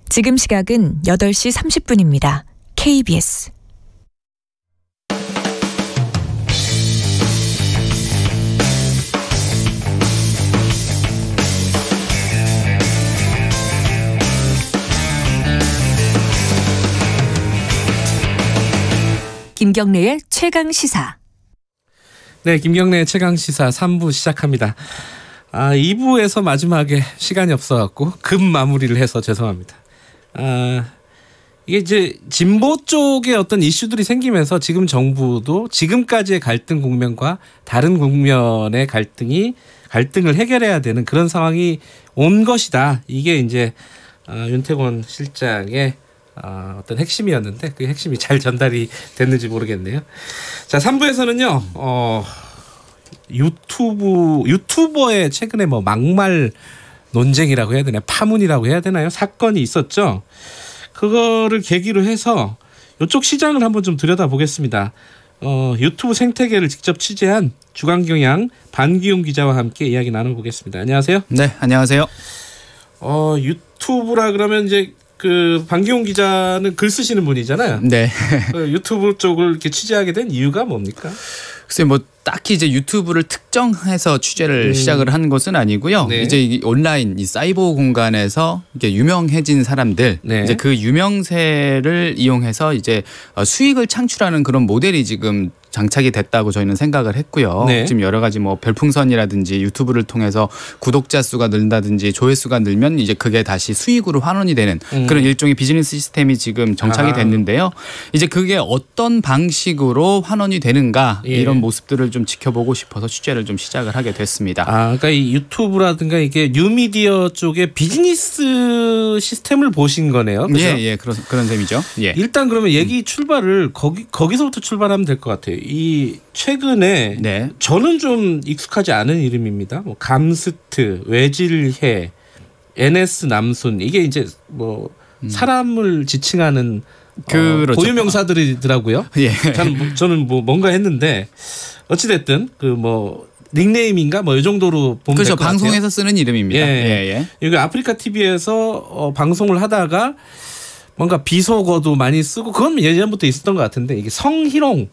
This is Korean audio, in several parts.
지금 시각은 8시 30분입니다. KBS 김경래의 최강시사. 네, 김경래의 최강시사 3부 시작합니다. 2부에서 마지막에 시간이 없어갖고 급 마무리를 해서 죄송합니다. 이게 이제 진보 쪽에 어떤 이슈들이 생기면서 지금 정부도 지금까지의 갈등 국면과 다른 국면의 갈등을 해결해야 되는 그런 상황이 온 것이다. 이게 이제 윤태권 실장의 어떤 핵심이었는데 그 핵심이 잘 전달이 됐는지 모르겠네요. 자, 3부에서는요. 유튜버의 최근에 뭐 막말 논쟁이라고 해야 되나요? 파문이라고 해야 되나요? 사건이 있었죠. 그거를 계기로 해서 이쪽 시장을 한번 좀 들여다보겠습니다. 유튜브 생태계를 직접 취재한 주간경향 반기용 기자와 함께 이야기 나눠보겠습니다. 안녕하세요. 네, 안녕하세요. 유튜브라 그러면 이제 그 반기용 기자는 글 쓰시는 분이잖아요. 네. 유튜브 쪽을 이렇게 취재하게 된 이유가 뭡니까? 글쎄 뭐 딱히 이제 유튜브를 특정해서 취재를 시작을 한 것은 아니고요. 네. 이제 이 온라인 이 사이버 공간에서 이게 유명해진 사람들, 네. 이제 그 유명세를 이용해서 이제 수익을 창출하는 그런 모델이 지금 장착이 됐다고 저희는 생각을 했고요. 네. 지금 여러 가지 뭐 별풍선이라든지 유튜브를 통해서 구독자 수가 늘다든지 조회수가 늘면 이제 그게 다시 수익으로 환원이 되는 그런 일종의 비즈니스 시스템이 지금 정착이 됐는데요. 이제 그게 어떤 방식으로 환원이 되는가 이런 모습들을 좀 지켜보고 싶어서 취재를 좀 시작을 하게 됐습니다. 그러니까 이 유튜브라든가 이게 뉴미디어 쪽의 비즈니스 시스템을 보신 거네요. 그죠? 예, 그런 셈이죠. 예. 일단 그러면 얘기 출발을 거기서부터 출발하면 될 것 같아요. 이 최근에 네. 저는 좀 익숙하지 않은 이름입니다. 뭐 감스트, 외질해, NS 남순 이게 이제 뭐 사람을 지칭하는 그렇죠. 고유명사들이더라고요. 예. 저는 뭐 뭔가 했는데 어찌됐든 그 뭐 닉네임인가 뭐 이 정도로 보면 그렇죠. 될 것 같아요. 방송에서 쓰는 이름입니다. 예. 여기 아프리카 TV에서 방송을 하다가 뭔가 비속어도 많이 쓰고 그건 예전부터 있었던 것 같은데 이게 성희롱을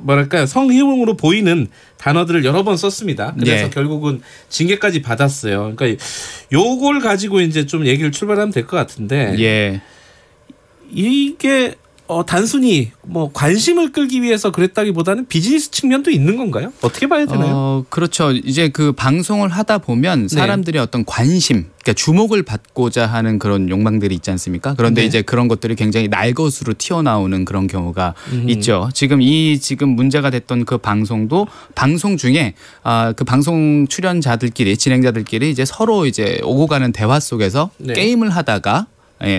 뭐랄까요, 성희롱으로 보이는 단어들을 여러 번 썼습니다. 그래서 결국은 징계까지 받았어요. 그러니까 요걸 가지고 이제 좀 얘기를 출발하면 될 것 같은데 이게 단순히 뭐 관심을 끌기 위해서 그랬다기보다는 비즈니스 측면도 있는 건가요? 어떻게 봐야 되나요? 그렇죠. 이제 그 방송을 하다 보면 사람들의 어떤 관심, 그러니까 주목을 받고자 하는 그런 욕망들이 있지 않습니까? 그런데 이제 그런 것들이 굉장히 날것으로 튀어나오는 그런 경우가 있죠. 지금 문제가 됐던 그 방송도 방송 중에 그 방송 출연자들끼리 진행자들끼리 이제 서로 이제 오고 가는 대화 속에서 게임을 하다가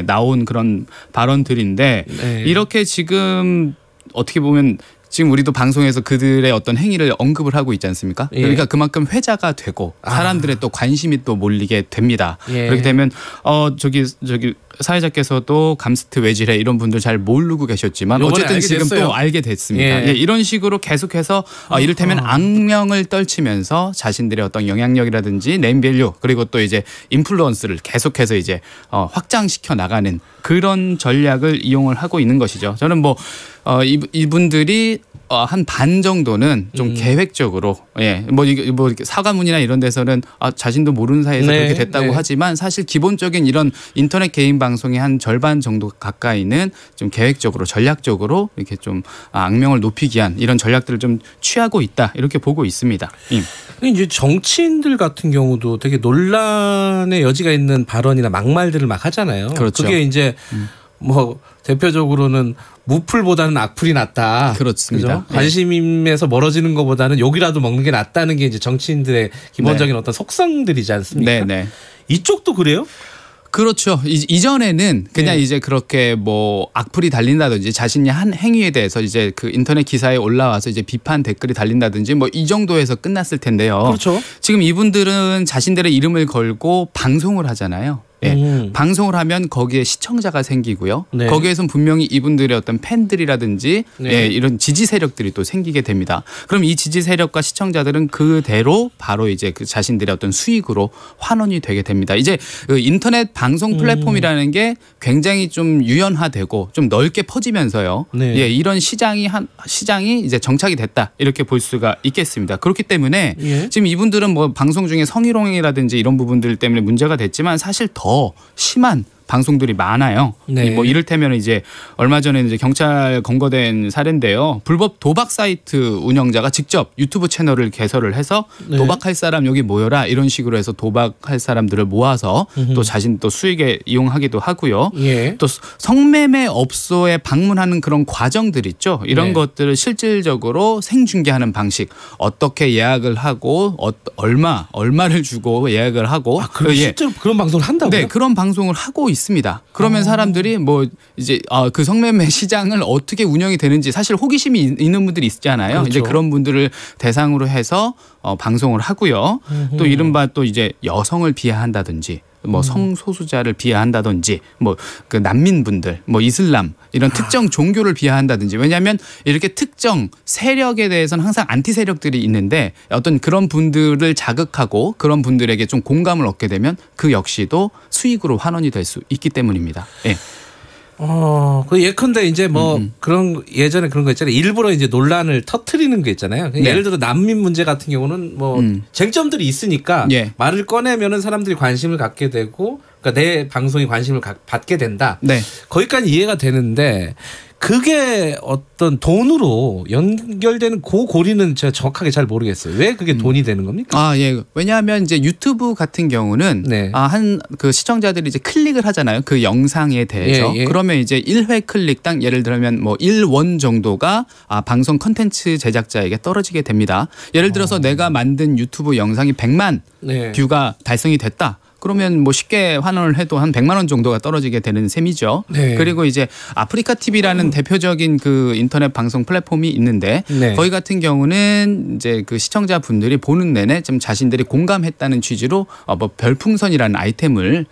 나온 그런 발언들인데 이렇게 지금 어떻게 보면 지금 우리도 방송에서 그들의 어떤 행위를 언급을 하고 있지 않습니까? 그러니까 그만큼 회자가 되고 사람들의 또 관심이 또 몰리게 됩니다. 그렇게 되면 저기 사회자께서도 감스트 외질해 이런 분들 잘 모르고 계셨지만 어쨌든 지금 또 알게 됐습니다. 이런 식으로 계속해서 이를테면 악명을 떨치면서 자신들의 어떤 영향력이라든지 네임밸류 그리고 또 이제 인플루언스를 계속해서 이제 확장시켜 나가는 그런 전략을 이용을 하고 있는 것이죠. 저는 뭐 이분들이 한 반 정도는 좀 계획적으로 뭐 이렇게 사과문이나 이런 데서는 자신도 모르는 사이에서 그렇게 됐다고 하지만 사실 기본적인 이런 인터넷 개인 방송의 한 절반 정도 가까이는 좀 계획적으로 전략적으로 이렇게 좀 악명을 높이기 위한 이런 전략들을 좀 취하고 있다 이렇게 보고 있습니다. 이제 정치인들 같은 경우도 되게 논란의 여지가 있는 발언이나 막말들을 막 하잖아요. 그렇죠. 그게 이제 뭐 대표적으로는 무풀보다는 악플이 낫다. 그렇습니다. 관심에서 멀어지는 것보다는 욕이라도 먹는 게 낫다는 게 이제 정치인들의 기본적인 어떤 속성들이지 않습니까? 이쪽도 그래요? 그렇죠. 이전에는 그냥 이제 그렇게 뭐 악플이 달린다든지 자신이 한 행위에 대해서 이제 그 인터넷 기사에 올라와서 이제 비판 댓글이 달린다든지 뭐 이 정도에서 끝났을 텐데요. 그렇죠. 지금 이분들은 자신들의 이름을 걸고 방송을 하잖아요. 예. 방송을 하면 거기에 시청자가 생기고요. 네. 거기에선 분명히 이분들의 어떤 팬들이라든지 네. 예, 이런 지지 세력들이 또 생기게 됩니다. 그럼 이 지지 세력과 시청자들은 그대로 바로 이제 그 자신들의 어떤 수익으로 환원이 되게 됩니다. 이제 그 인터넷 방송 플랫폼이라는 게 굉장히 좀 유연화되고 좀 넓게 퍼지면서요. 네. 예, 이런 시장이 이제 정착이 됐다 이렇게 볼 수가 있겠습니다. 그렇기 때문에 예. 지금 이분들은 뭐 방송 중에 성희롱이라든지 이런 부분들 때문에 문제가 됐지만 사실 더 심한 방송들이 많아요. 네. 뭐 이를테면 이제 얼마 전에 이제 경찰 검거된 사례인데요. 불법 도박 사이트 운영자가 직접 유튜브 채널을 개설을 해서 네. 도박할 사람 여기 모여라 이런 식으로 해서 도박할 사람들을 모아서 또 자신 또 수익에 이용하기도 하고요. 예. 또 성매매 업소에 방문하는 그런 과정들 있죠. 이런 네. 것들을 실질적으로 생중계하는 방식. 어떻게 예약을 하고 얼마를 주고 예약을 하고 그럼 실제로 그런 방송을 한다고요? 네, 그런 방송을 하고 있습니다. 그러면 사람들이 뭐 이제 그 성매매 시장을 어떻게 운영이 되는지 사실 호기심이 있는 분들이 있잖아요. 그렇죠. 이제 그런 분들을 대상으로 해서 방송을 하고요. 또 이른바 또 이제 여성을 비하한다든지 뭐 성소수자를 비하한다든지 뭐 그 난민분들 뭐 이슬람 이런 특정 종교를 비하한다든지 왜냐하면 이렇게 특정 세력에 대해서는 항상 안티 세력들이 있는데 어떤 그런 분들을 자극하고 그런 분들에게 좀 공감을 얻게 되면 그 역시도 수익으로 환원이 될 수 있기 때문입니다. 예. 그 예컨대 이제 뭐 그런 예전에 그런 거 있잖아요. 일부러 이제 논란을 터트리는 게 있잖아요. 네. 예를 들어 난민 문제 같은 경우는 뭐 쟁점들이 있으니까 예. 말을 꺼내면은 사람들이 관심을 갖게 되고 그러니까 내 방송이 관심을 받게 된다. 네. 거기까지 이해가 되는데 그게 어떤 돈으로 연결되는 그 고리는 제가 정확하게 잘 모르겠어요. 왜 그게 돈이 되는 겁니까? 예. 왜냐하면 이제 유튜브 같은 경우는 네. 한 그 시청자들이 이제 클릭을 하잖아요. 그 영상에 대해서. 예, 예. 그러면 이제 1회 클릭당 예를 들면 뭐 1원 정도가 방송 컨텐츠 제작자에게 떨어지게 됩니다. 예를 들어서 내가 만든 유튜브 영상이 100만 네. 뷰가 달성이 됐다. 그러면 뭐 쉽게 환원을 해도 한 100만 원 정도가 떨어지게 되는 셈이죠. 네. 그리고 이제 아프리카 TV라는 대표적인 그 인터넷 방송 플랫폼이 있는데 네. 거기 같은 경우는 이제 그 시청자분들이 보는 내내 좀 자신들이 공감했다는 취지로 뭐 별풍선이라는 아이템을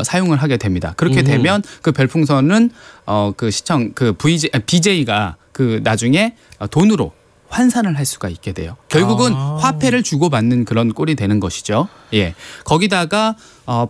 사용을 하게 됩니다. 그렇게 되면 그 별풍선은 BJ가 그 나중에 돈으로 환산을 할 수가 있게 돼요. 결국은 화폐를 주고받는 그런 꼴이 되는 것이죠. 예. 거기다가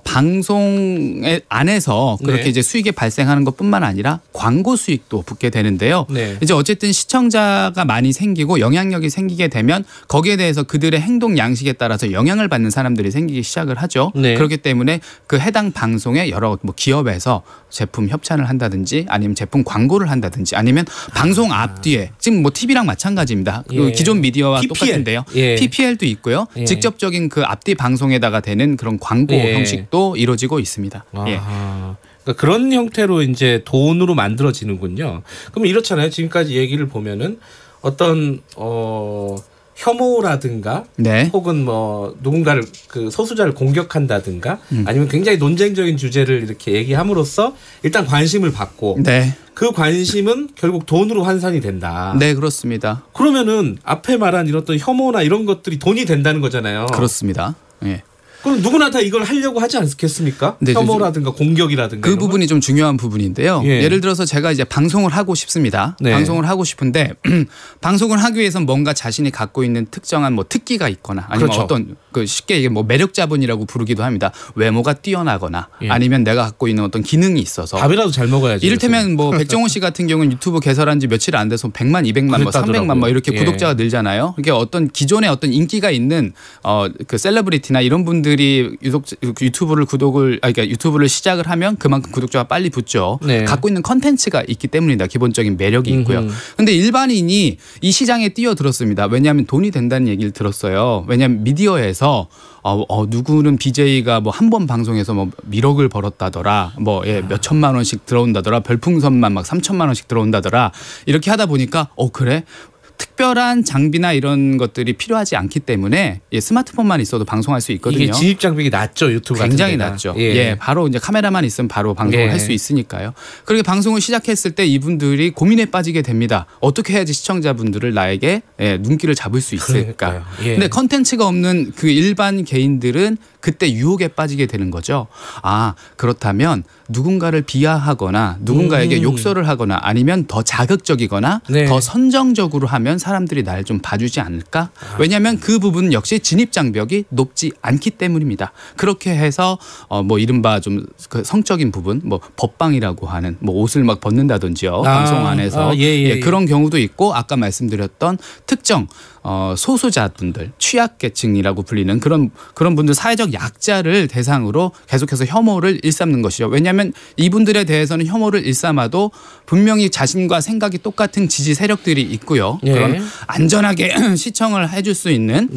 방송 안에서 그렇게 네. 이제 수익이 발생하는 것뿐만 아니라 광고 수익도 붙게 되는데요. 네. 이제 어쨌든 시청자가 많이 생기고 영향력이 생기게 되면 거기에 대해서 그들의 행동 양식에 따라서 영향을 받는 사람들이 생기기 시작을 하죠. 네. 그렇기 때문에 그 해당 방송에 여러 뭐 기업에서 제품 협찬을 한다든지 아니면 제품 광고를 한다든지 아니면 방송 앞뒤에 지금 뭐 TV랑 마찬가지입니다. 예. 그 기존 미디어와 PPL. 똑같은데요. 예. PPL도 있고요. 예. 직접적인 그 앞뒤 방송에다가 되는 그런 광고 예. 형식도 이루어지고 있습니다. 예. 그러니까 그런 형태로 이제 돈으로 만들어지는군요. 그럼 이렇잖아요. 지금까지 얘기를 보면은 어떤 혐오라든가 네. 혹은 뭐 누군가를 그 소수자를 공격한다든가 아니면 굉장히 논쟁적인 주제를 이렇게 얘기함으로써 일단 관심을 받고 네. 그 관심은 결국 돈으로 환산이 된다. 네, 그렇습니다. 그러면은 앞에 말한 이런 어떤 혐오나 이런 것들이 돈이 된다는 거잖아요. 그렇습니다. 예. 그럼 누구나 다 이걸 하려고 하지 않겠습니까? 네, 혐오라든가 공격이라든가 그 이런 건? 부분이 좀 중요한 부분인데요. 예. 예를 들어서 제가 이제 방송을 하고 싶습니다. 네. 방송을 하고 싶은데 방송을 하기 위해서는 뭔가 자신이 갖고 있는 특정한 뭐 특기가 있거나 아니면 그렇죠. 어떤 그 쉽게 얘기해 뭐 매력자분이라고 부르기도 합니다. 외모가 뛰어나거나 예. 아니면 내가 갖고 있는 어떤 기능이 있어서 밥이라도 잘 먹어야지. 이를테면 뭐 백종원 씨 같은 경우는 유튜브 개설한 지 며칠 안 돼서 100만, 200만, 뭐 300만 뭐 이렇게 예. 구독자가 늘잖아요. 이게 어떤 기존에 어떤 인기가 있는 그 셀러브리티나 이런 분들이 그러니까 유튜브를 시작을 하면 그만큼 구독자가 빨리 붙죠. 네. 갖고 있는 컨텐츠가 있기 때문입니다. 기본적인 매력이 있고요. 근데 일반인이 이 시장에 뛰어들었습니다. 왜냐하면 돈이 된다는 얘기를 들었어요. 왜냐하면 미디어에서 누구는 BJ가 뭐 한 번 방송에서 뭐 1억을 벌었다더라. 뭐 몇 천만 원씩 들어온다더라. 별풍선만 막 3천만 원씩 들어온다더라. 이렇게 하다 보니까 그래? 특별한 장비나 이런 것들이 필요하지 않기 때문에 스마트폰만 있어도 방송할 수 있거든요. 이게 진입 장벽이 낮죠, 유튜브 같은 굉장히 데가. 낮죠. 예. 바로 이제 카메라만 있으면 바로 방송을 예. 할 수 있으니까요. 그렇게 방송을 시작했을 때 이분들이 고민에 빠지게 됩니다. 어떻게 해야지 시청자분들을 나에게 눈길을 잡을 수 있을까? 그러니까요. 예. 근데 컨텐츠가 없는 그 일반 개인들은 그때 유혹에 빠지게 되는 거죠. 아, 그렇다면 누군가를 비하하거나 누군가에게 욕설을 하거나 아니면 더 자극적이거나 네. 더 선정적으로 하면 사람들이 날 좀 봐주지 않을까? 왜냐하면 그 부분은 역시 진입장벽이 높지 않기 때문입니다. 그렇게 해서 뭐 이른바 좀 그 성적인 부분, 뭐 법방이라고 하는 뭐 옷을 막 벗는다든지요. 방송 안에서 그런 경우도 있고 아까 말씀드렸던 특정 소수자분들, 취약계층이라고 불리는 그런 분들, 사회적 약자를 대상으로 계속해서 혐오를 일삼는 것이죠. 왜냐하면 이분들에 대해서는 혐오를 일삼아도 분명히 자신과 생각이 똑같은 지지 세력들이 있고요. 그런 안전하게 시청을 해줄 수 있는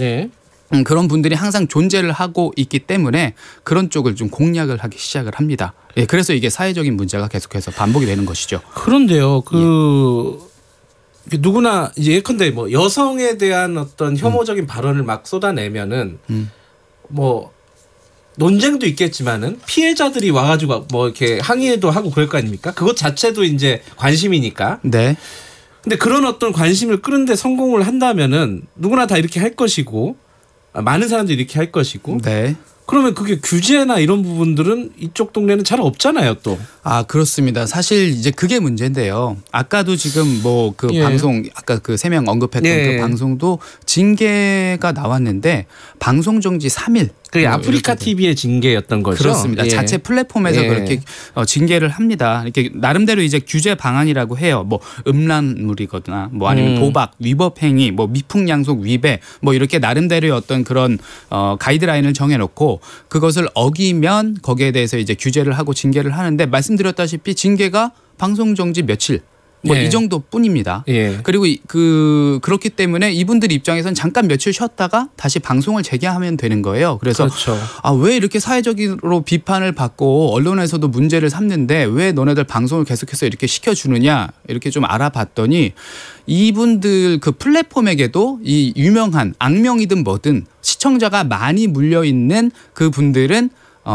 그런 분들이 항상 존재를 하고 있기 때문에 그런 쪽을 좀 공략을 하기 시작을 합니다. 그래서 이게 사회적인 문제가 계속해서 반복이 되는 것이죠. 그런데요, 누구나 이제 예컨대 뭐 여성에 대한 어떤 혐오적인 발언을 막 쏟아내면은 뭐 논쟁도 있겠지만은 피해자들이 와가지고 뭐 이렇게 항의도 하고 그럴 거 아닙니까? 그것 자체도 이제 관심이니까. 네. 근데 그런 어떤 관심을 끄는데 성공을 한다면은 누구나 다 이렇게 할 것이고 많은 사람들이 이렇게 할 것이고. 네. 그러면 그게 규제나 이런 부분들은 이쪽 동네는 잘 없잖아요, 또. 아, 그렇습니다. 사실 이제 그게 문제인데요. 아까도 지금 뭐 그 방송 아까 그 3명 언급했던 그 방송도 징계가 나왔는데 방송 정지 3일. 그게 아프리카 TV의 징계였던 거죠. 그렇습니다. 자체 플랫폼에서 그렇게 징계를 합니다. 이렇게 나름대로 이제 규제 방안이라고 해요. 뭐 음란물이거나 뭐 아니면 도박, 위법 행위, 뭐 미풍양속 위배, 뭐 이렇게 나름대로의 어떤 그런 가이드라인을 정해놓고 그것을 어기면 거기에 대해서 이제 규제를 하고 징계를 하는데 말씀드렸다시피 징계가 방송 정지 며칠. 뭐 이 정도뿐입니다. 그리고 그렇기 때문에 이분들 입장에서는 잠깐 며칠 쉬었다가 다시 방송을 재개하면 되는 거예요. 그래서 그렇죠. 아, 왜 이렇게 사회적으로 비판을 받고 언론에서도 문제를 삼는데 왜 너네들 방송을 계속해서 이렇게 시켜주느냐 이렇게 좀 알아봤더니 이분들 그 플랫폼에게도 이 유명한 악명이든 뭐든 시청자가 많이 물려있는 그 분들은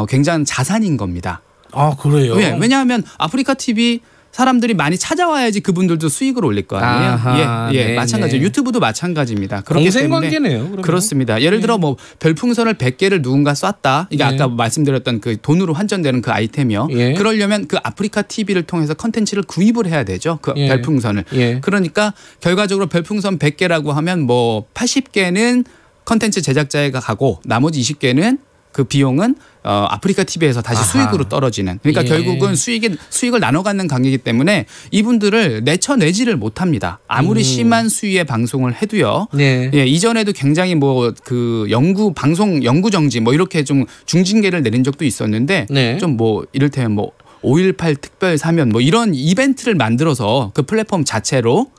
굉장한 자산인 겁니다. 아, 그래요? 왜냐하면 아프리카 TV 사람들이 많이 찾아와야지 그분들도 수익을 올릴 거 아니에요. 마찬가지죠. 유튜브도 마찬가지입니다. 공생관계네요. 그러면. 그렇습니다. 예를 들어 뭐 별풍선을 100개를 누군가 쐈다. 이게 아까 말씀드렸던 그 돈으로 환전되는 그 아이템이요. 그러려면 그 아프리카 TV를 통해서 컨텐츠를 구입을 해야 되죠. 그 별풍선을. 그러니까 결과적으로 별풍선 100개라고 하면 뭐 80개는 컨텐츠 제작자가 가고 나머지 20개는 그 비용은 아프리카 TV에서 다시 수익으로 떨어지는. 그러니까 결국은 수익을 나눠 갖는 관계이기 때문에 이분들을 내쳐내지를 못합니다. 아무리 심한 수위의 방송을 해도요. 이전에도 굉장히 뭐 그 방송 연구 정지 뭐 이렇게 좀 중징계를 내린 적도 있었는데 좀 뭐 이를테면 뭐 5.18 특별 사면 뭐 이런 이벤트를 만들어서 그 플랫폼 자체로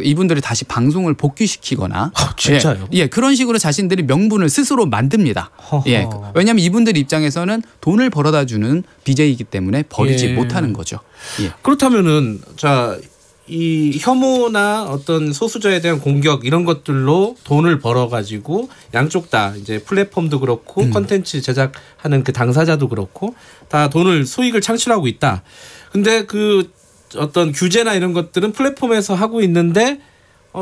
이분들이 다시 방송을 복귀시키거나 진짜요? 그런 식으로 자신들이 명분을 스스로 만듭니다. 왜냐하면 이분들 입장에서는 돈을 벌어다 주는 BJ이기 때문에 버리지 못하는 거죠. 그렇다면은 이 혐오나 어떤 소수자에 대한 공격 이런 것들로 돈을 벌어가지고 양쪽 다 이제 플랫폼도 그렇고 콘텐츠 제작하는 그 당사자도 그렇고 다 수익을 창출하고 있다. 근데 그 어떤 규제나 이런 것들은 플랫폼에서 하고 있는데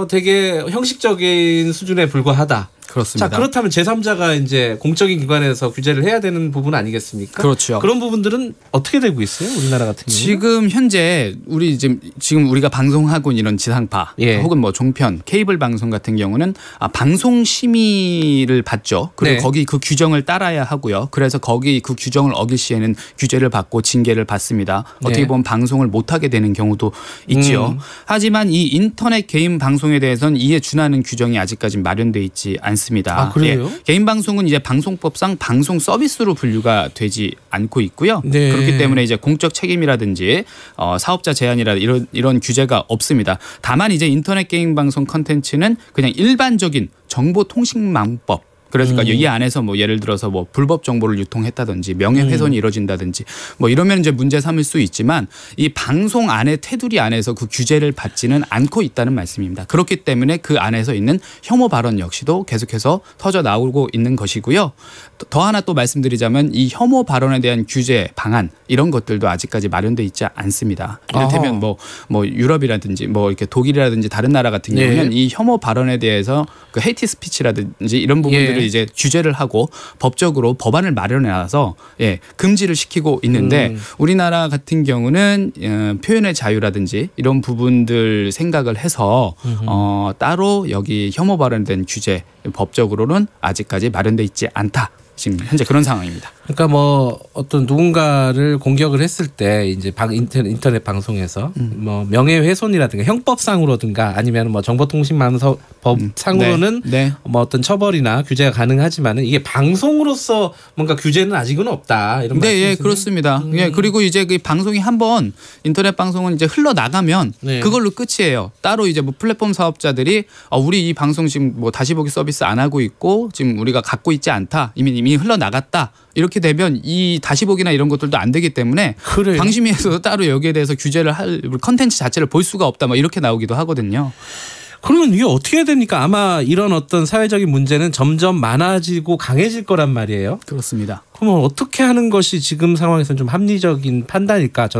되게 형식적인 수준에 불과하다. 그렇습니다. 자, 그렇다면 제3자가 이제 공적인 기관에서 규제를 해야 되는 부분 아니겠습니까? 그렇죠. 그런 부분들은 어떻게 되고 있어요? 우리나라 같은 경우는? 지금 현재 지금 우리가 방송하고 있는 이런 지상파 혹은 뭐 종편, 케이블 방송 같은 경우는 방송 심의를 받죠. 그리고 거기 그 규정을 따라야 하고요. 그래서 거기 그 규정을 어길 시에는 규제를 받고 징계를 받습니다. 어떻게 보면 방송을 못하게 되는 경우도 있지요. 하지만 이 인터넷 개인 방송에 대해서는 이에 준하는 규정이 아직까지 마련돼 있지 않습니다. 아, 그래요? 개인 방송은 이제 방송법상 방송 서비스로 분류가 되지 않고 있고요. 그렇기 때문에 이제 공적 책임이라든지 사업자 제한이라 이런 규제가 없습니다. 다만 이제 인터넷 개인 방송 컨텐츠는 그냥 일반적인 정보통신망법 그래서 이 안에서 뭐 예를 들어서 뭐 불법 정보를 유통했다든지 명예훼손이 이루어진다든지 뭐 이러면 이제 문제 삼을 수 있지만 이 방송 안에 테두리 안에서 그 규제를 받지는 않고 있다는 말씀입니다. 그렇기 때문에 그 안에서 있는 혐오 발언 역시도 계속해서 터져 나오고 있는 것이고요. 더 하나 또 말씀드리자면 이 혐오 발언에 대한 규제 방안 이런 것들도 아직까지 마련돼 있지 않습니다. 이를테면 뭐 유럽이라든지 뭐 이렇게 독일이라든지 다른 나라 같은 경우는 이 혐오 발언에 대해서 그 헤이트 스피치라든지 이런 부분들을 것들을 이제 규제를 하고 법적으로 법안을 마련해놔서 금지를 시키고 있는데 우리나라 같은 경우는 표현의 자유라든지 이런 부분들 생각을 해서 따로 여기 혐오 발언된 규제 법적으로는 아직까지 마련돼 있지 않다. 지금 현재 그런 상황입니다. 그러니까 뭐 어떤 누군가를 공격을 했을 때 이제 인터넷 방송에서 뭐 명예훼손이라든가 형법상으로든가 아니면 뭐 정보통신망법상으로는 뭐 어떤 처벌이나 규제가 가능하지만은 이게 방송으로서 뭔가 규제는 아직은 없다. 이런 말씀이시죠? 예, 그렇습니다. 예, 그리고 이제 그 방송이 한번 인터넷 방송은 이제 흘러 나가면 그걸로 끝이에요. 따로 이제 뭐 플랫폼 사업자들이 우리 이 방송 지금 뭐 다시 보기 서비스 안 하고 있고 지금 우리가 갖고 있지 않다. 이미 흘러 나갔다. 이렇게 되면 이 다시 보기나 이런 것들도 안 되기 때문에 그래요. 방심위에서도 따로 여기에 대해서 규제를 할 컨텐츠 자체를 볼 수가 없다. 뭐 이렇게 나오기도 하거든요. 그러면 이게 어떻게 해야 됩니까? 아마 이런 어떤 사회적인 문제는 점점 많아지고 강해질 거란 말이에요. 그렇습니다. 그러면 어떻게 하는 것이 지금 상황에서는 좀 합리적인 판단일까?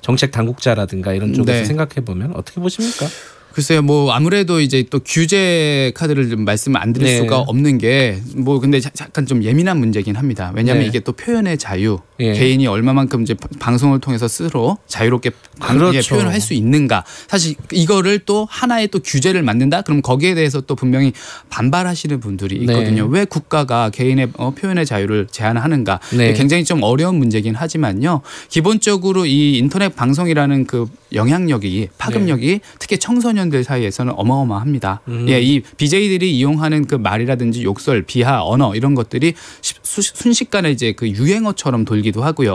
정책 당국자라든가 이런 쪽에서 생각해 보면 어떻게 보십니까? 글쎄요, 뭐 아무래도 이제 또 규제 카드를 좀 말씀 안 드릴 수가 없는 게 뭐 근데 잠깐 좀 예민한 문제긴 합니다. 왜냐하면 이게 또 표현의 자유, 개인이 얼마만큼 이제 방송을 통해서 스스로 자유롭게 표현을 할 수 있는가. 사실 이거를 또 하나의 또 규제를 만든다. 그럼 거기에 대해서 또 분명히 반발하시는 분들이 있거든요. 왜 국가가 개인의 표현의 자유를 제한하는가. 굉장히 좀 어려운 문제긴 하지만요. 기본적으로 이 인터넷 방송이라는 그 영향력이 파급력이 특히 청소년들 사이에서는 어마어마합니다. 이 BJ들이 이용하는 그 말이라든지 욕설, 비하, 언어 이런 것들이 순식간에 이제 그 유행어처럼 돌기도 하고요.